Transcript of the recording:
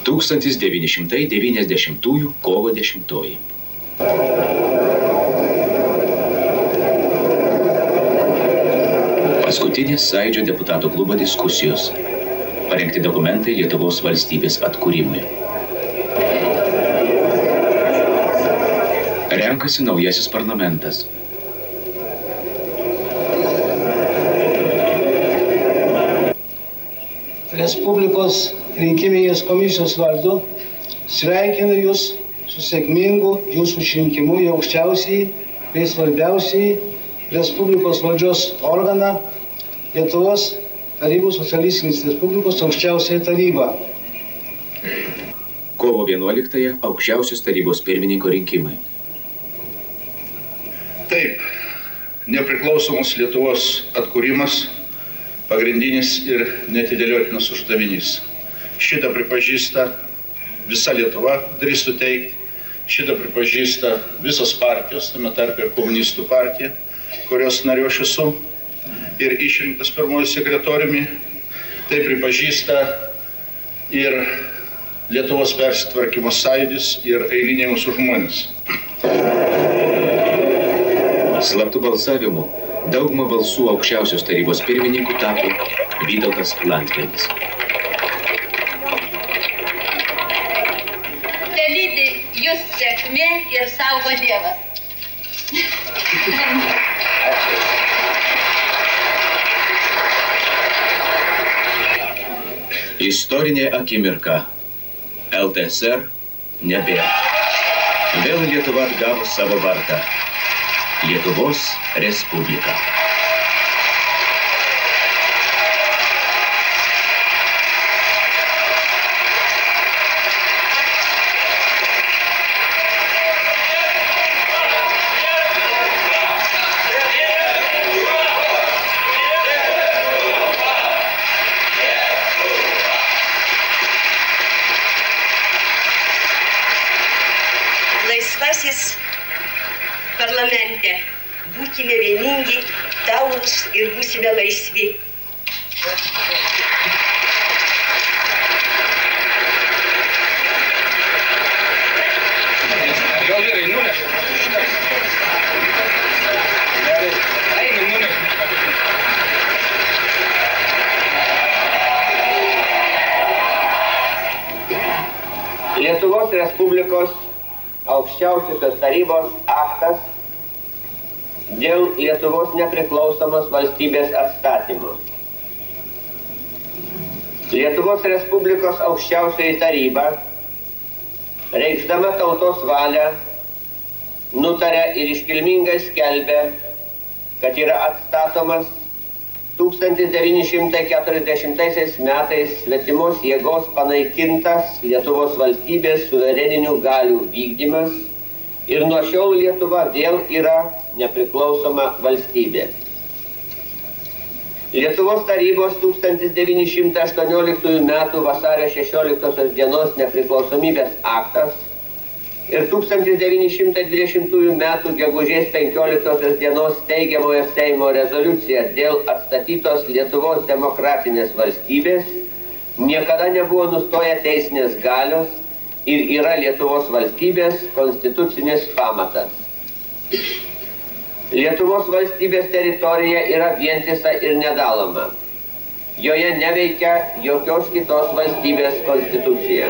1990 kovo 10. Paskutinės Sąjūdžio deputatų klubo diskusijos. Parengti dokumentai Lietuvos valstybės atkūrimui. Renkasi naujasis parlamentas. Respublikos rinkiminės komisijos vardu sveikinu Jūs su sėkmingu Jūsų išrinkimu į aukščiausiai bei svarbiausiai Respublikos valdžios organą Lietuvos Tarybų Socialistinės Respublikos aukščiausiąją tarybą. Kovo 11 aukščiausios tarybos pirmininko rinkimai. Taip, nepriklausomos Lietuvos atkūrimas pagrindinis ir neatidėliotinas uždavinys. Šitą pripažįsta visa Lietuva, drįstu teigti, šitą pripažįsta visos partijos, tame tarpe ir komunistų partija, kurios nariu aš esu ir išrinktas pirmuoju sekretoriumi. Tai pripažįsta ir Lietuvos persitvarkymo sąjūdis ir eiliniai mūsų žmonės. Slaptų balsavimų daugumą balsų aukščiausios tarybos pirmininkų tapo Vytautas Landsbergis. Telydi Jūs sėkmė ir saugo Dievas. Istorinė akimirka. LTSR nebėra. Vėl Lietuva atgavo savo vardą. Lietuvos Respublika. Laisvasis parlamente. Būkime vieningi, taurūs ir būsime laisvi. Lietuvos Respublikos aukščiausiosios tarybos aktas dėl Lietuvos nepriklausomos valstybės atstatymo. Lietuvos Respublikos aukščiausioji taryba, reikšdama tautos valią, nutarė ir iškilmingai skelbė, kad yra atstatomas 1940 metais svetimos jėgos panaikintas Lietuvos valstybės suvereninių galių vykdymas ir nuo šiol Lietuva vėl yra nepriklausoma valstybė. Lietuvos tarybos 1918 metų vasario 16 dienos nepriklausomybės aktas ir 1920 metų gegužės 15 dienos steigiamojo Seimo rezoliucija dėl atstatytos Lietuvos demokratinės valstybės niekada nebuvo nustoję teisinės galios ir yra Lietuvos valstybės konstitucinis pamatas. Lietuvos valstybės teritorija yra vientisa ir nedaloma. Joje neveikia jokios kitos valstybės konstitucija.